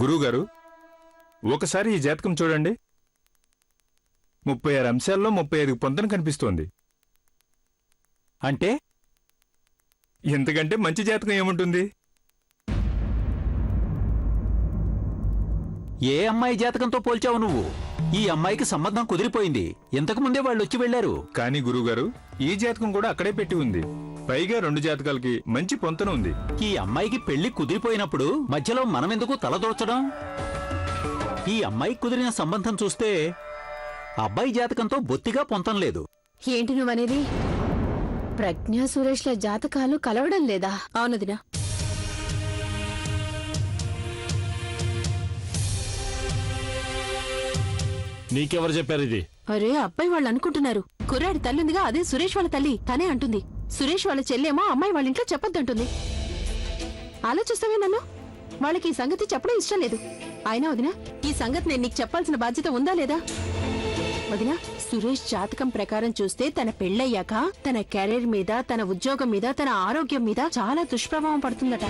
గురువుగారు, ఒకసారి ఈ జాతకం చూడండి. 36 అంశాల్లో 35 పొంతన కనిపిస్తోంది. అంటే ఎంతకంటే మంచి జాతకం ఏముంటుంది? ఏ అమ్మాయి జాతకంతో పోల్చావు నువ్వు? ఈ అమ్మాయికి సంబంధం కుదిరిపోయింది. ఇంతకు ముందే వాళ్ళు వచ్చి వెళ్లారు. కానీ గురువుగారు, ఈ జాతకం కూడా అక్కడే పెట్టి ఉంది. పైగా 2 జాతకాలకి మంచి పొంతన ఉంది. ఈ అమ్మాయికి పెళ్లి కుదిరిపోయినప్పుడు మధ్యలో మనమెందుకు తలదోర్చడం? ఈ అమ్మాయికి కుదిరిన సంబంధం చూస్తే అబ్బాయి జాతకంతో బొత్తిగా పొంతం లేదు. ఏంటి నువ్వనేది? ప్రజ్ఞ సురేష్ల జాతకాలు కలవడం లేదా? అవునదినా. నీకెవరు చెప్పారు ఇది? అరే, అబ్బాయి వాళ్ళు అనుకుంటున్నారు. కుర్రాడి తల్లిందిగా, అదే సురేష్ వాళ్ళ తల్లి. తనే అంటుంది. సురేష్ వాళ్ళ చెల్లేమో అమ్మాయి వాళ్ళ ఇంట్లో చెప్పొద్దంటుంది. ఆలోచిస్తావే నన్ను? వాళ్ళకి ఈ సంగతి చెప్పడం ఇష్టం లేదు. అయినా వదినా, ఈ సంగతి నేను నీకు చెప్పాల్సిన బాధ్యత ఉందా లేదా? వదినా, సురేష్ జాతకం ప్రకారం చూస్తే తన పెళ్ళయ్యాక తన కెరీర్ మీద, తన ఉద్యోగం మీద, తన ఆరోగ్యం మీద చాలా దుష్ప్రభావం పడుతుందట.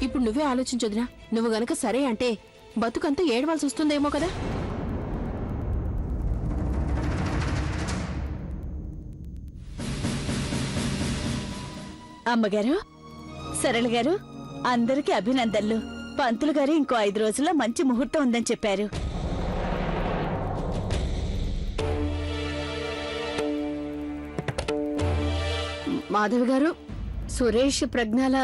ఇప్పుడు నువ్వే ఆలోచించొదినా. నువ్వు గనక సరే అంటే బతుకంతా ఏడవాల్సి వస్తుందేమో కదా. అమ్మగారు, సరళ గారు, అందరికీ అభినందనలు. పంతులు గారు ఇంకో 5 రోజుల్లో మంచి ముహూర్తం ఉందని చెప్పారు. మాధవి గారు, సురేష్ ప్రజ్ఞాల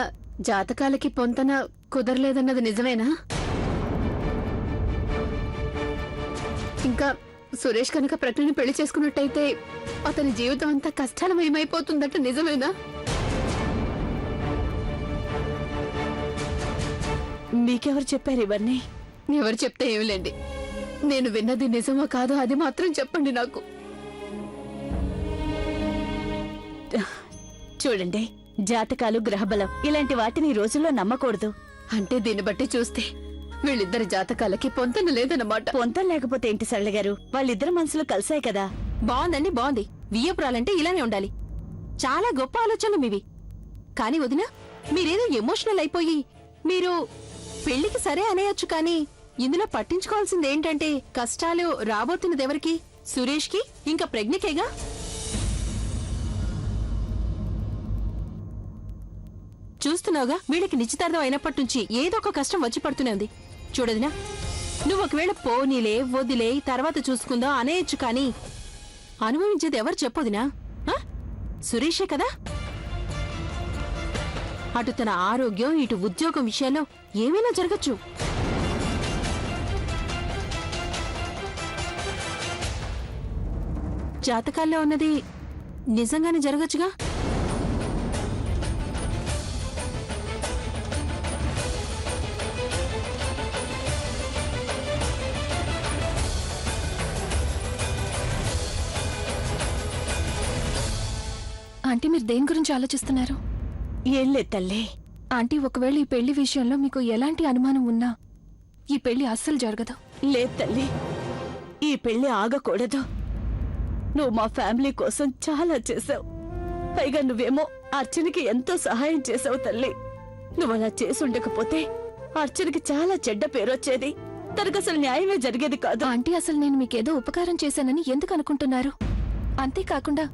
జాతకాలకి పొంతన కుదరలేదన్నది నిజమేనా? ఇంకా సురేష్ కనుక ప్రజ్ఞని పెళ్లి చేసుకున్నట్టయితే అతని జీవితం అంతా కష్టాలమయమైపోతుందట నిజమేనా? మీకెవరు చెప్పారు ఇవన్నీ? ఎవరు చెప్తే ఏమిలేండి. నేను విన్నది నిజమో కాదో అది మాత్రం చెప్పండి నాకు. చూడండి, జాతకాలు, గ్రహబలం ఇలాంటి వాటిని ఈ రోజుల్లో నమ్మకూడదు. అంటే దీన్ని బట్టి చూస్తే వీళ్ళిద్దరి జాతకాలకి పొంతన లేదన్నమాట. పొంతం లేకపోతే ఏంటి సరళ గారు? వాళ్ళిద్దరు మనసులు కలిసాయి కదా. బాగుందండి, బాగుంది. వియ్యపురాలంటే ఇలానే ఉండాలి. చాలా గొప్ప ఆలోచనలు మీవి. కానీ వదినా, మీరేదో ఎమోషనల్ అయిపోయి మీరు పెళ్లికి సరే అనేయొచ్చు. కానీ ఇందులో పట్టించుకోవాల్సింది ఏంటంటే కష్టాలు రాబోతున్నదెవరికి? సురేష్కి, ఇంకా ప్రజ్ఞకేగా. చూస్తున్నావుగా, వీళ్ళకి నిశ్చితార్థం అయినప్పటి నుంచి ఏదో ఒక కష్టం వచ్చి పడుతూనే ఉంది. చూడదినా, నువ్వు ఒకవేళ పోనీలే, వదిలే, తర్వాత చూసుకుందాం అనేయచ్చు. కానీ అనుభవించేది ఎవరు చెప్పొదినా? సురేషే కదా. అటు తన ఆరోగ్యం, ఇటు ఉద్యోగం విషయాల్లో ఏమైనా జరగచ్చు. జాతకాల్లో ఉన్నది నిజంగానే జరగచ్చుగా. ఆంటీ, మీరు దేని గురించి ఆలోచిస్తున్నారు? ఏం లేదు తల్లి. ఆంటీ, ఒకవేళ ఈ పెళ్లి విషయంలో మీకు ఎలాంటి అనుమానం ఉన్నా ఈ పెళ్లి అస్సలు జరగదు. లేదు తల్లి, ఈ పెళ్లి ఆగకూడదు. నువ్వు మా ఫ్యామిలీ కోసం చాలా చేసావు. పైగా నువ్వేమో అర్చనకి ఎంతో సహాయం చేసావు తల్లి. నువ్వు అలా చేసుండకపోతే అర్చనకి చాలా చెడ్డ పేరొచ్చేది. తనకు అసలు న్యాయమే జరిగేది కాదు. ఆంటీ, అసలు నేను మీకేదో ఉపకారం చేశానని ఎందుకు అనుకుంటున్నారు? అంతేకాకుండా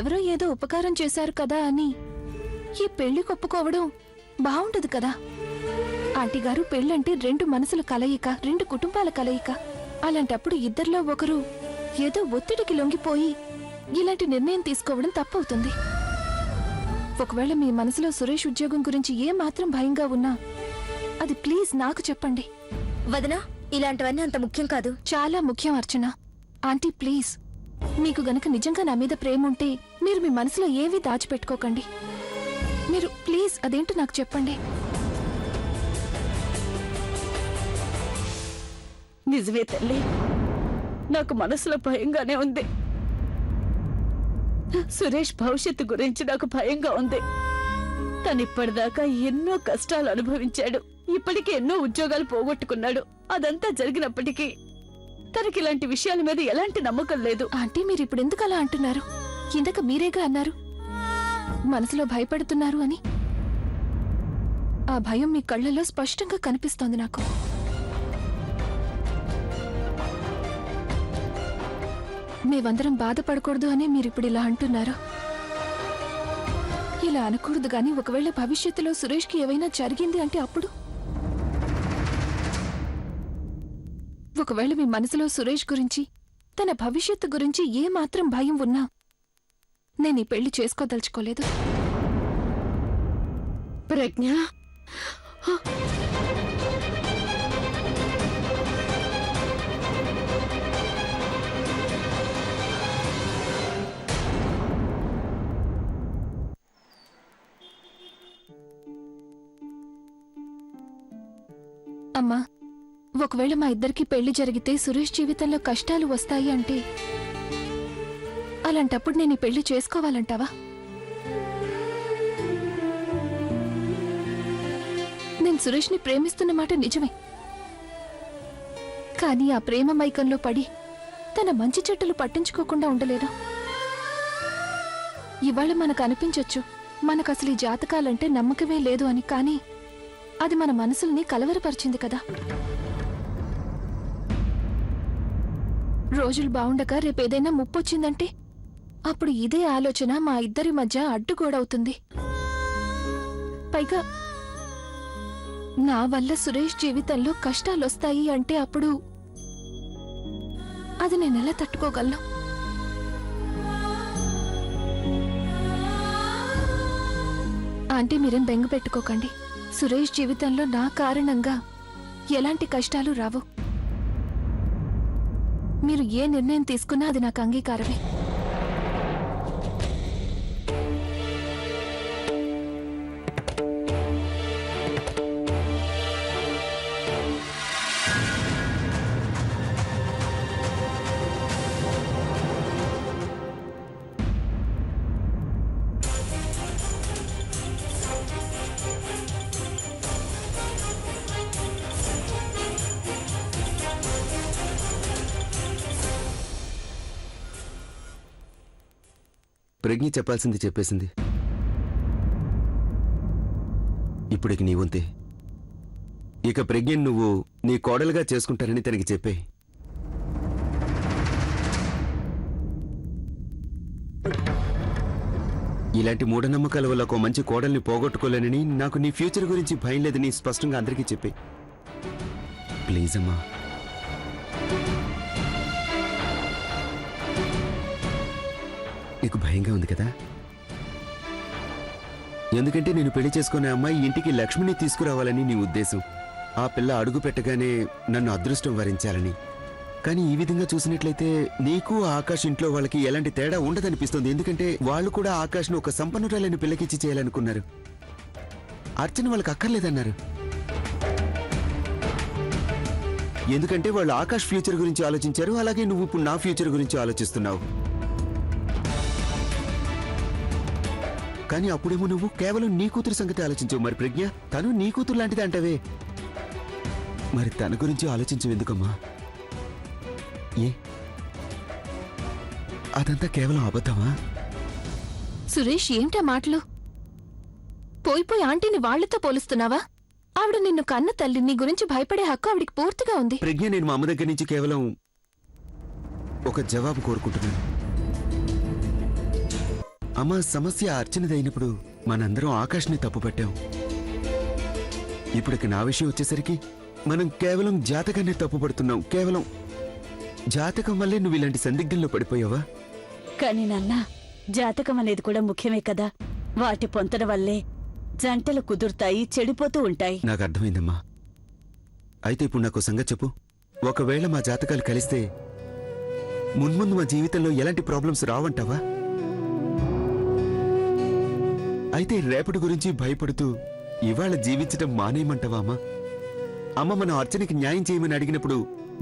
ఎవరో ఏదో ఉపకారం చేశారు కదా అని ఈ పెళ్లి కొప్పుకోవడం బావుండదు కదా. ఆంటీ గారు, పెళ్ళంటే 2 మనసుల కలయిక, 2 కుటుంబాల కలయిక. అలాంటప్పుడు ఇద్దరిలో ఒకరు ఏదో ఒత్తిడికి లొంగిపోయి ఇలాంటి నిర్ణయం తీసుకోవడం తప్పవుతుంది. ఒకవేళ మీ మనసులో సురేష్ ఉద్యోగం గురించి ఏమాత్రం భయంగా ఉన్నా అది ప్లీజ్ నాకు చెప్పండి. వదనా, ఇలాంటివన్నీ అంత ముఖ్యం కాదు. చాలా ముఖ్యం అర్చన. ఆంటీ ప్లీజ్, మీకు గనక నిజంగా నా మీద ప్రేమ ఉంటే మీరు మీ మనసులో ఏవీ దాచిపెట్టుకోకండి. మీరు ప్లీజ్ అదేంటో నాకు చెప్పండి. నిజమే తల్లి, నాకు మనసులో భయంగానే ఉంది. సురేష్ భవిష్యత్తు గురించి నాకు భయంగా ఉంది. తనిప్పటిదాకా ఎన్నో కష్టాలు అనుభవించాడు. ఇప్పటికే ఎన్నో ఉద్యోగాలు పోగొట్టుకున్నాడు. అదంతా జరిగినప్పటికీ తనకి ఇలాంటి విషయాల మీద ఎలాంటి నమ్మకం లేదు. ఆంటీ, మీరు ఇప్పుడు ఎందుకు అలా అంటున్నారు? ఇందాక మీరేగా అన్నారు మనసులో భయపడుతున్నారు అని. ఆ భయం మీ కళ్ళల్లో స్పష్టంగా కనిపిస్తోంది నాకు. మేమందరం బాధపడకూడదు అని మీరిప్పుడు ఇలా అంటున్నారు. ఇలా అనకూడదు గాని ఒకవేళ భవిష్యత్తులో సురేష్కి ఏవైనా జరిగింది అంటే అప్పుడు? ఒకవేళ మీ మనసులో సురేష్ గురించి, తన భవిష్యత్తు గురించి ఏమాత్రం భయం ఉన్నా నేను ఈ పెళ్లి చేసుకోదలుచుకోలేదు. ప్రజ్ఞ, అమ్మా, ఒకవేళ మా ఇద్దరికి పెళ్లి జరిగితే సురేష్ జీవితంలో కష్టాలు వస్తాయి అంటే అలాంటప్పుడు నేను ఈ పెళ్లి చేసుకోవాలంటావా? నేను సురేష్ని ప్రేమిస్తున్న మాట నిజమే, కానీ ఆ ప్రేమ మైకంలో పడి తన మంచి చెట్టులు పట్టించుకోకుండా ఉండలేను. ఇవాళ మనకు అనిపించొచ్చు మనకసలు ఈ జాతకాలంటే నమ్మకమే లేదు అని, కానీ అది మన మనసుల్ని కలవరపరిచింది కదా. రోజులు బావుండక రేపేదైనా ముప్పొచ్చిందంటే అప్పుడు ఇదే ఆలోచన మా ఇద్దరి మధ్య అడ్డుగోడవుతుంది. పైగా నా వల్ల సురేష్ జీవితంలో కష్టాలొస్తాయి అంటే అప్పుడు అది నేనెలా తట్టుకోగలను? ఆంటీ, మీరేం బెంగ పెట్టుకోకండి. సురేష్ జీవితంలో నా కారణంగా ఎలాంటి కష్టాలు రావు. మీరు ఏ నిర్ణయం తీసుకున్నా అది నాకు అంగీకారమే. ప్రజ్ఞ చెప్పాల్సింది చెప్పేసింది. ఇప్పుడికి నీ వంతే. ఇక ప్రజ్ఞ నువ్వు నీ కోడలుగా చేసుకుంటానని తనకి చెప్పే. ఇలాంటి మూఢనమ్మకాల వల్ల ఒక మంచి కోడల్ని పోగొట్టుకోలేనని, నాకు నీ ఫ్యూచర్ గురించి భయం లేదని స్పష్టంగా అందరికీ చెప్పే. ప్లీజ్ అమ్మా. నీకు భయంగా ఉంది కదా? ఎందుకంటే నేను పెళ్లి చేసుకునే అమ్మాయి ఇంటికి లక్ష్మిని తీసుకురావాలని నీ ఉద్దేశం. ఆ పిల్ల అడుగు పెట్టగానే నన్ను అదృష్టం వరించాలని. కానీ ఈ విధంగా చూసినట్లయితే నీకు ఆకాష్ ఇంట్లో వాళ్ళకి ఎలాంటి తేడా ఉండదనిపిస్తుంది. ఎందుకంటే వాళ్ళు కూడా ఆకాష్ను ఒక సంపన్నురాలైన పిల్లకిచ్చి చేయాలనుకున్నారు. అర్చన వాళ్ళకి అక్కర్లేదన్నారు. ఎందుకంటే వాళ్ళు ఆకాష్ ఫ్యూచర్ గురించి ఆలోచించారు. అలాగే నువ్వు ఇప్పుడు నా ఫ్యూచర్ గురించి ఆలోచిస్తున్నావు. కానీ అప్పుడేమో నువ్వు కేవలం నీ కూతురు సంగతి ఆలోచించవు. మరి ప్రజ్ఞ, తను నీ కూతురు లాంటిది అంటావే, మరి తన గురించి ఆలోచించవు ఎందుకమ్మా? ఏ అదంతా కేవలం అబద్ధమా? సురేష్, ఏమిటా మాటలు? పోయిపోయి ఆంటీని వాళ్లతో పోలుస్తున్నావా? ఆవిడ నిన్ను కన్న తల్లి. నీ గురించి భయపడే హక్కు ఆవిడికి పూర్తిగా ఉంది. ప్రజ్ఞ, నేను మా అమ్మ దగ్గర నుంచి కేవలం ఒక జవాబు కోరుకుంటున్నాను. అమ్మ, సమస్య అర్చనదైనప్పుడు మనందరం ఆకాష్ని తప్పుపట్టాం. ఇప్పుడికి నా విషయం వచ్చేసరికి మనం కేవలం జాతకాన్ని తప్పుపడుతున్నాం. కేవలం జాతకం వల్లే నువ్వు ఇలాంటి సందిగ్ధంలో పడిపోయావా? కానీ నాన్న, జాతకం అనేది కూడా ముఖ్యమే కదా. వాటి పొంతన వల్లే జంటలు కుదురుతాయి, చెడిపోతూ ఉంటాయి. నాకు అర్థమైందమ్మా. అయితే ఇప్పుడు నాకు సంగతి చెప్పు. ఒకవేళ మా జాతకాలు కలిస్తే మున్ముందు మా జీవితంలో ఎలాంటి ప్రాబ్లమ్స్ రావంటావా? అయితే రేపటి గురించి భయపడుతూ ఇవాళ జీవించటం మానేయమంటావా అమ్మా? అమ్మ, మనం అర్చనకి న్యాయం చేయమని అడిగినప్పుడు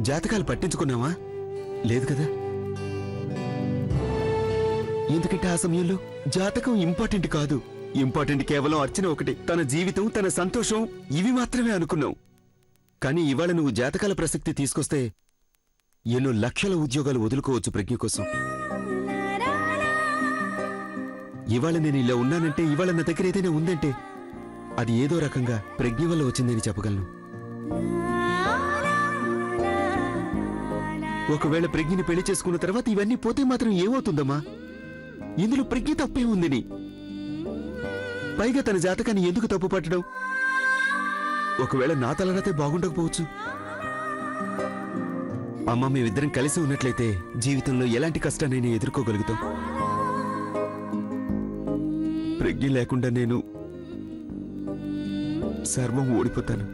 జాతకాలు పట్టించుకున్నావా? లేదు కదా. ఎందుకంటే ఆ సమయంలో జాతకం ఇంపార్టెంట్ కాదు. ఇంపార్టెంట్ కేవలం అర్చన ఒకటే. తన జీవితం, తన సంతోషం, ఇవి మాత్రమే అనుకున్నావు. కానీ ఇవాళ నువ్వు జాతకాల ప్రసక్తి తీసుకొస్తే ఎన్నో లక్షల ఉద్యోగాలు వదులుకోవచ్చు ప్రజ్ఞ కోసం. ఇవాళ నేను ఇలా ఉన్నానంటే, ఇవాళ నా దగ్గర ఏదైనా ఉందంటే అది ఏదో రకంగా ప్రజ్ఞ వల్ల వచ్చిందని చెప్పగలను. ఒకవేళ ప్రజ్ఞని పెళ్లి చేసుకున్న తర్వాత ఇవన్నీ పోతే మాత్రం ఏమవుతుందమ్మా? ఇందులో ప్రజ్ఞ తప్పే ఉందని. పైగా తన జాతకాన్ని ఎందుకు తప్పు పట్టడం? ఒకవేళ నా తలరాతే బాగుండకపోవచ్చు. అమ్మ, మేమిద్దరం కలిసి ఉన్నట్లయితే జీవితంలో ఎలాంటి కష్టాన్నైనా ఎదుర్కోగలుగుతాం. ప్రజ్ఞ లేకుండా నేను సర్వం ఓడిపోతాను.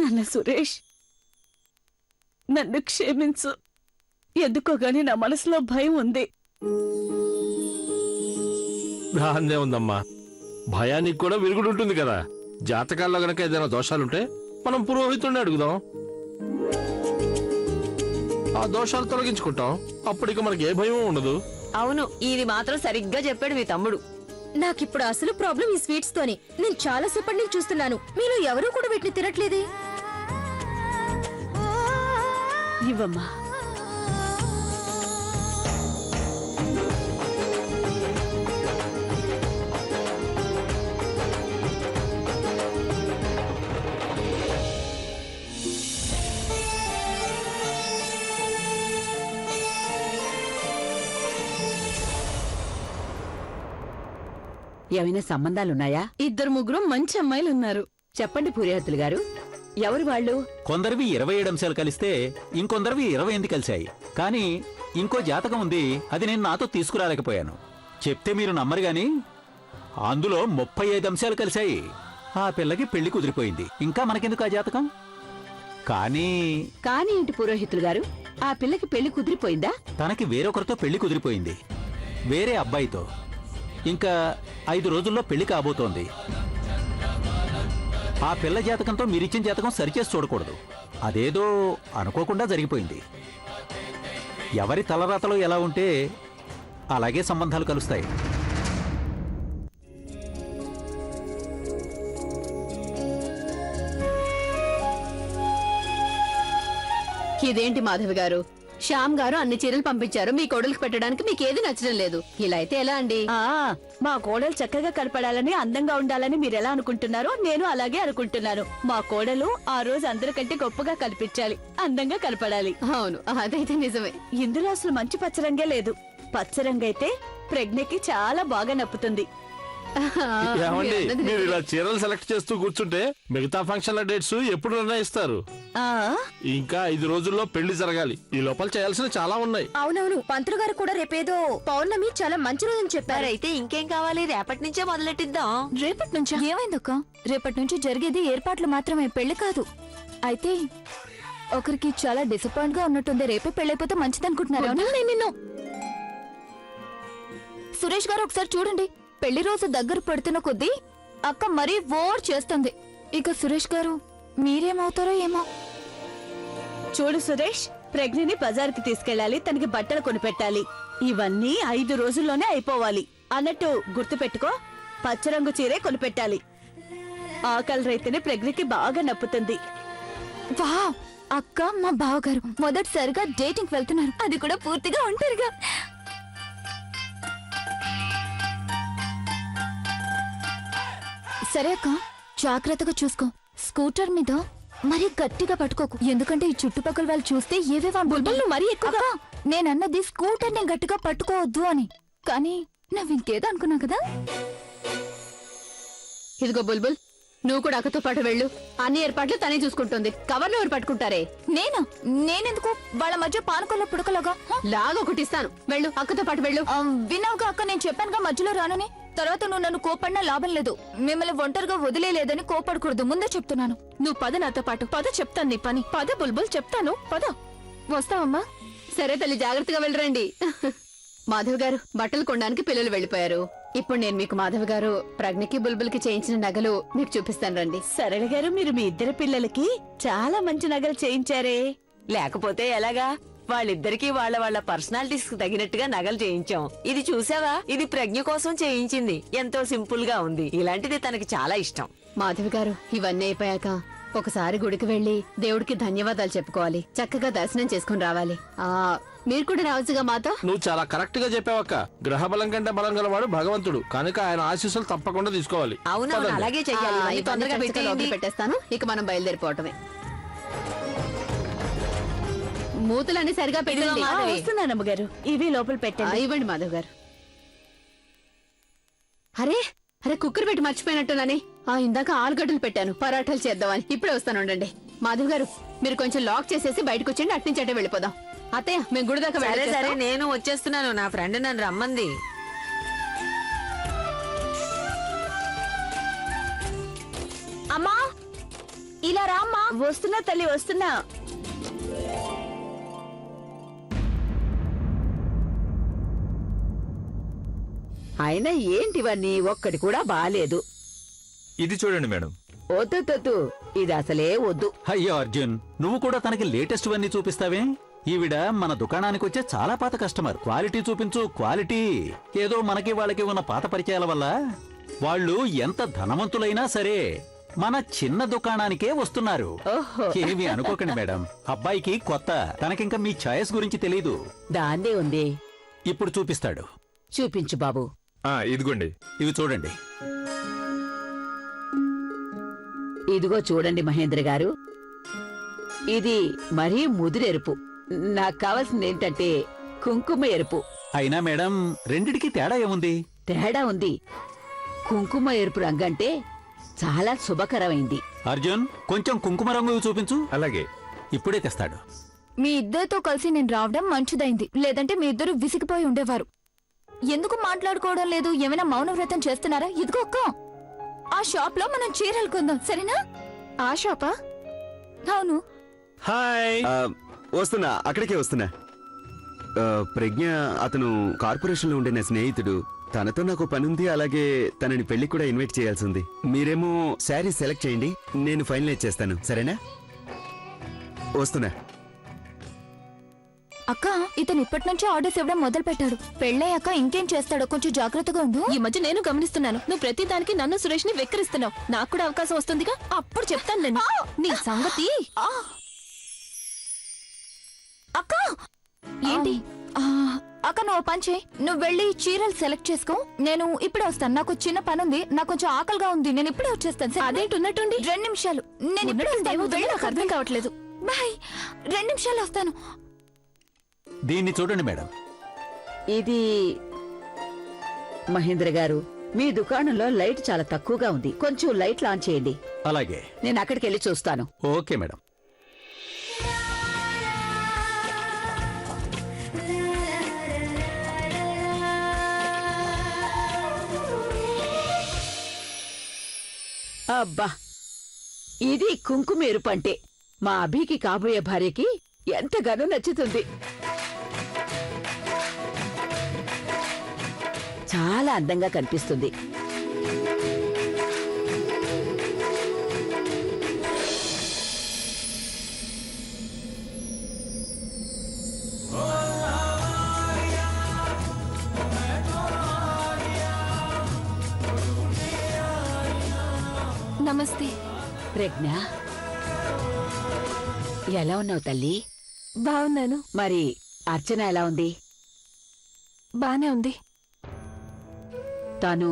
నాన్న సురేష్, నన్ను క్షమించు. ఎందుకో గాని నా మనసులో భయం ఉంది. దాన్నే ఉందమ్మా, భయానికి కూడా విరుగుడు ఉంటుంది కదా. జాతకాల్లో గనక ఏదైనా దోషాలుంటే మనం పురోహితుడిని అడుగుదాం, ఆ దోషాలు తొలగించుకుంటాం. అప్పటికి మనకి ఏ భయం ఉండదు. అవును, ఇది మాత్రం సరిగ్గా చెప్పాడు మీ తమ్ముడు. నాకిప్పుడు అసలు ప్రాబ్లం ఈ స్వీట్స్ తోనే. నేను చాలా సేపటి నుంచి చూస్తున్నాను, మీలో ఎవరూ కూడా వీటిని తినట్లేదే. ఇవ్వమ్మా. ఏమైనా సంబంధాలున్నాయా? 2-3 మంచి అమ్మాయిలు ఉన్నారు. చెప్పండి పురోహితులు గారు, ఎవరు వాళ్ళు? కొందరివి 27 అంశాలు కలిస్తే ఇంకొందరివి 28 కలిశాయి. కానీ ఇంకో జాతకం ఉంది, అది నేను నాతో తీసుకురాలేకపోయాను. చెప్తే మీరు నమ్మరు గాని అందులో 35 అంశాలు కలిశాయి. ఆ పిల్లకి పెళ్లి కుదిరిపోయింది. ఇంకా మనకెందుకు ఆ జాతకం? కానీ కానీ ఏంటి పురోహితులు గారు, ఆ పిల్లకి పెళ్లి కుదిరిపోయిందా? తనకి వేరొకరితో పెళ్లి కుదిరిపోయింది, వేరే అబ్బాయితో. ఇంకా 5 రోజుల్లో పెళ్లి కాబోతోంది. ఆ పిల్ల జాతకంతో మీరిచ్చిన జాతకం సరిచేసి చూడకూడదు. అదేదో అనుకోకుండా జరిగిపోయింది. ఎవరి తలరాతలో ఎలా ఉంటే అలాగే సంబంధాలు కలుస్తాయి. ఇదేంటి మాధవి గారు, శ్యామ్ గారు అన్ని చీరలు పంపించారు, మీ కోడలికి పెట్టడానికి మీకు ఏది నచ్చడం లేదు. ఇలా అయితే ఎలా అండి? మా కోడలు చక్కగా కనపడాలని, అందంగా ఉండాలని మీరెలా అనుకుంటున్నారో నేను అలాగే అనుకుంటున్నాను. మా కోడలు ఆ రోజు అందరికంటే గొప్పగా కనిపించాలి, అందంగా కనపడాలి. అవును, అదైతే నిజమే. ఇందులో అసలు మంచి పచ్చరంగే లేదు. పచ్చరంగైతే ప్రజ్ఞకి చాలా బాగా నప్పుతుంది. ఏమండి, మీరు ఇలా చీరలు సెలెక్ట్ చేస్తూ కూర్చుంటే మిగతా ఫంక్షన్ల డేట్స్ ఎప్పుడు నిర్ణయిస్తారు? ఆ ఇంకా 5 రోజుల్లో పెళ్లి జరగాలి. ఈ లోపల చేయాల్సిన చాలా ఉన్నాయి. అవునవును, పంతులు గారు కూడా రేపేదో పౌర్ణమి చాలా మంచి రోజని చెప్పారు. అయితే ఇంకేం కావాలి, రేపటి నుంచే మొదలెట్టిద్దాం. రేపటి నుంచా? ఏమైందక్క? రేపటి నుంచి జరిగేది ఏర్పాట్లు మాత్రమే, పెళ్లి కాదు. అయితే ఒకరికి చాలా డిసప్పాయింట్ గా ఉన్నట్టుంది. రేపే పెళ్ళైపోతే మంచిదనుకుంటున్నారు. నిన్ను సురేష్ గారు ఒకసారి చూడండి, పెళ్లి రోజు దగ్గర పడుతున్న కొద్దీ అక్క మరీ ఓవర్ చేస్తుంది. ఇక సురేష్ గారు మీరేమవుతారో ఏమో. చూడు సురేష్, ప్రజ్ఞని బజార్కి తీసుకెళ్ళాలి, తనకి బట్టలు కొనిపెట్టాలి. ఇవన్నీ 5 రోజుల్లోనే అయిపోవాలి. అన్నట్టు గుర్తుపెట్టుకో, పచ్చరంగు చీరే కొనిపెట్టాలి. ఆ కలర్ అయితేనే ప్రజ్ఞకి బాగా నప్పుతుంది. వావ్, అక్క మా బావగారు మొదటిసారిగా డేటింగ్ వెళ్తున్నారు, అది కూడా పూర్తిగా ఒంటరిగా. సరే అక్క, జాగ్రత్తగా చూసుకో. స్కూటర్ మీద మరీ గట్టిగా పట్టుకోకు, ఎందుకంటే ఈ చుట్టుపక్కల వాళ్ళు చూస్తే ఏవేవా బుల్బుల్లు మరీ ఎక్కువగా. నేనన్నది స్కూటర్ ని గట్టిగా పట్టుకోవద్దు అని, కానీ నువ్వు ఇంకేదో అనుకున్నా కదా. ఇదిగో బుల్బుల్, నువ్వు కూడా అక్కతో పాటు వెళ్ళు. అన్ని ఏర్పాట్లు తనే చూసుకుంటుంది. కవర్లు ఎవరు పట్టుకుంటారే? నేనెందుకు వాళ్ళ మధ్య పానకొల్ల పుడకలాగా? లాగా ఒకటి ఇస్తాను, వెళ్ళు, అక్కతో పాటు వెళ్ళు. విన్నావుగా అక్క, నేను చెప్పానుగా మధ్యలో రానని. తర్వాత నువ్వు నన్ను కోపడినా లాభం లేదు. మిమ్మల్ని ఒంటరిగా వదిలేలేదని కోపడకూడదు, ముందే చెప్తున్నాను. నువ్వు పద నాతో పాటు. పద, చెప్తాను నీ పని. పద బుల్బుల్, చెప్తాను, పద. వస్తావమ్మా? సరే తల్లి, జాగ్రత్తగా వెళ్ళరండి. మాధవ్ గారు, బట్టలు కొనడానికి పిల్లలు వెళ్ళిపోయారు. ఇప్పుడు నేను మీకు మాధవ్ గారు ప్రజ్ఞకి బుల్బుల్కి చేయించిన నగలు మీకు చూపిస్తాను రండి. సరళ గారు, మీరు మీ ఇద్దరు పిల్లలకి చాలా మంచి నగలు చేయించారే. లేకపోతే ఎలాగా? వాళ్ళిద్దరికీ వాళ్ళ వాళ్ళ పర్సనాలిటీస్ కు తగినట్టుగా నగలు చేయించాం. ఇది చూసావా, ఇది ప్రజ్ఞ కోసం చేయించింది. ఎంతో సింపుల్ గా ఉంది. ఇలాంటిది తనకి చాలా ఇష్టం. మాధవ్ గారు, ఇవన్నీ అయిపోయాక ఒకసారి గుడికి వెళ్లి దేవుడికి ధన్యవాదాలు చెప్పుకోవాలి. చక్కగా దర్శనం చేసుకుని రావాలి. మీరు కూడా రావచ్చుగా మాతో. నువ్వు చాలా కరెక్ట్ గా చెప్పావక్క. గ్రహ బలం కంటే బలం గలవాడు భగవంతుడు కనుక ఆయన ఆశీస్సులు తప్పకుండా తీసుకోవాలి. అవునవును పదండి. అలాగే చెయ్యాలి. ఇవన్నీ తొందరగా పెట్టేయండి. పెట్టేస్తాను. ఇక మనం బయలుదేరిపోవటమే. మూతలన్నీ సరిగా పెట్టండి. వస్తున్నాను అమ్మగారు. ఇవి లోపల పెట్టండి. ఇవ్వండి మాధవ్ గారు. అరే అరే కుక్కర్ పెట్టి మర్చిపోయినట్టునని. ఇందాక ఆలుగడ్డలు పెట్టాను పరాఠాలు చేద్దామని. ఇప్పుడే వస్తాను ఉండండి. మాధవ్ గారు మీరు కొంచెం లాక్ చేసేసి బయటకు వచ్చేయండి. అట్నుంచి అటే వెళ్ళిపోదాం. అత్తయ్య మేము గుడి దాకా సరే సరే వెళ్ళేసేస్తాం. నేను వచ్చేస్తున్నాను. నా ఫ్రెండ్ నన్ను రమ్మంది. అమ్మా ఇలా రామ్మా. వస్తున్నా తల్లి వస్తున్నా. అయినా ఏంటివన్నీ ఒక్కటి కూడా బాలేదు. ఇది చూడండి మేడం. వద్దు ఇది అసలే వద్దు. అయ్యో అర్జున్, నువ్వు కూడా తనకి లేటెస్ట్ వన్నీ చూపిస్తావే? ఈవిడ మన దుకాణానికి వచ్చే చాలా పాత కస్టమర్. క్వాలిటీ చూపించు, క్వాలిటీ. ఏదో మనకి వాళ్ళకి ఉన్న పాత పరిచయాల వల్ల వాళ్ళు ఎంత ధనవంతులైనా సరే మన చిన్న దుకాణానికే వస్తున్నారు. ఓహో. ఏమీ అనుకోకండి మేడం, అబ్బాయికి కొత్త, తనకింకా మీ ఛాయిస్ గురించి తెలీదు. దాందే ఉంది. ఇప్పుడు చూపిస్తాడు. చూపించు బాబు. ఇదిగోండి. ఇవి చూడండి. ఇదిగో చూడండి మహేంద్ర గారు, ఇది మరీ ముదురెరుపు. నాకు కావాల్సింది ఏంటంటే కుంకుమ ఎరుపు. అయినా మేడం రెండిటికి తేడా ఏముంది? తేడా ఉంది. కుంకుమ ఎరుపు రంగంటే చాలా శుభకరమైంది. అర్జున్ కొంచెం కుంకుమ రంగు చూపించు. అలాగే. ఇప్పుడే తెస్తాడు. మీ ఇద్దరితో కలిసి నేను రావడం మంచిదైంది. లేదంటే మీ ఇద్దరు విసిగిపోయి ఉండేవారు. ఎందుకు మాట్లాడుకోవడం లేదు? ఏమైనా మౌనవ్రతం చేస్తున్నారా? ఇదిగో అక్క, ఆ షాప్ లో మనం చీరలు కొందాం, సరేనా? ఆ షాపా? అవును. హాయ్. వస్తున్నా, అక్కడికే వస్తున్నా. ప్రజ్ఞ అతను కార్పొరేషన్లో ఉండే నా స్నేహితుడు. తనతో నాకు పని ఉంది. అలాగే తనని పెళ్లికి కూడా ఇన్వైట్ చేయాల్సి ఉంది. మీరేమో శారీ సెలెక్ట్ చేయండి, నేను ఫైనలైజ్ చేస్తాను, సరేనా? వస్తున్నా. అక్క, ఇతను ఇప్పటి నుంచి ఆర్డర్స్ ఇవ్వడం మొదలు పెట్టాడు. పెళ్ళయ్యాక ఇంకేం చేస్తాడో కొంచెం జాగ్రత్తగా ఉండు. ఈ మధ్య నేను గమనిస్తున్నాను, నువ్వు ప్రతి దానికి నన్ను సురేష్ ని వెక్కిరిస్తున్నావు. నాకు కూడా అవకాశం వస్తుందిగా, అప్పుడు చెప్తాను నేను నీ సంగతి. అక్క ఏంటి? అక్క నువ్వు పని చేయి, నువ్వు వెళ్ళి చీరలు సెలెక్ట్ చేసుకో. నేను ఇప్పుడే వస్తాను. నాకు చిన్న పని ఉంది, నాకు కొంచెం ఆకలిగా ఉంది. నేను ఇప్పుడే వచ్చేస్తాను. అదేంటి ఉన్నట్టుండి 2 నిమిషాలు. నేను ఇప్పుడే వస్తాను. వెళ్ళి, నాకు అర్థం కావట్లేదు. బాయ్, 2 నిమిషాలు వస్తాను. దీన్ని చూడండి మేడం. ఇది మహేంద్ర గారు, మీ దుకాణంలో లైట్ చాలా తక్కువగా ఉంది. కొంచెం లైట్ ఆన్ చేయండి. అలాగే. నేను అక్కడికి వెళ్ళి చూస్తాను. Okay madam. అబ్బా, ఇది కుంకుమ ఎరుపు అంటే మా అభికి కాబోయే భార్యకి ఎంతగానో నచ్చుతుంది. చాలా అందంగా కనిపిస్తుంది. నమస్తే. ప్రజ్ఞ, ఎలా ఉన్నావు తల్లి? బాగున్నాను. మరి అర్చన ఎలా ఉంది? బానే ఉంది. తాను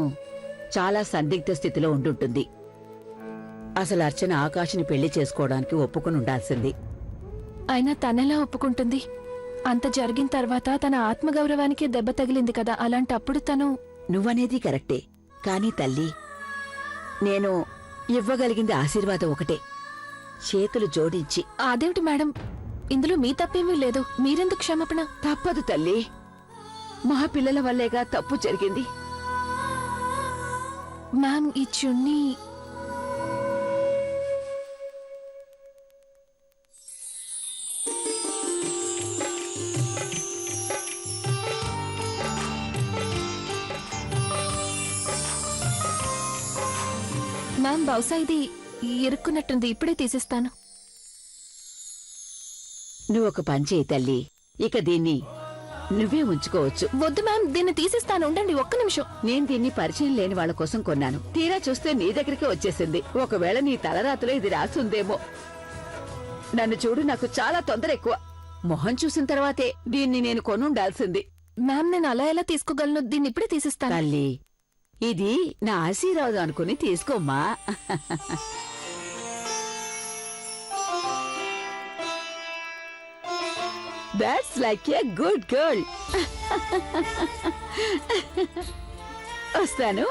చాలా సందిగ్ధ స్థితిలో ఉండుంటుంది. అసలు అర్చన ఆకాష్ని పెళ్లి చేసుకోవడానికి ఒప్పుకుని ఉండాల్సింది. అయినా తనెలా ఒప్పుకుంటుంది? అంత జరిగిన తర్వాత తన ఆత్మగౌరవానికి దెబ్బ తగిలింది కదా. అలాంటప్పుడు తను... నువ్వనేది కరెక్టే, కానీ తల్లి, నేను ఇవ్వగలిగింది ఆశీర్వాదం ఒకటే, చేతులు జోడించి. అదేమిటి మేడం, ఇందులో మీ తప్పేమీ లేదు. మీరెందుకు క్షమాపణ? తప్పదు తల్లి, మా పిల్లల వల్లేగా తప్పు జరిగింది. మ్యామ్, ఈ చున్నీ... మ్యామ్, బహుశా ఇది ఇరుక్కున్నట్టుంది. ఇప్పుడే తీసిస్తాను. నువ్వొక పని చేయి తల్లి, ఇక దీన్ని నువ్వే ఉంచుకోవచ్చు. వద్దు మ్యామ్, దీన్ని తీసిస్తాను. ఉండండి ఒక్క నిమిషం. నేను దీన్ని పరిచయం లేని వాళ్ళ కోసం కొన్నాను. తీరా చూస్తే నీ దగ్గరికి వచ్చేసింది. ఒకవేళ నీ తలరాతులో ఇది రాసుందేమో. నన్ను చూడు, నాకు చాలా తొందర ఎక్కువ. మొహం చూసిన తర్వాతే దీన్ని నేను కొనుండాల్సింది. మ్యామ్ నేను అలా ఎలా తీసుకోగలను? దీన్ని ఇప్పుడే తీసిస్తాను. తల్లి, ఇది నా ఆశీర్వాదం అనుకుని తీసుకోమ్మా. That's like a good girl. వస్తాను.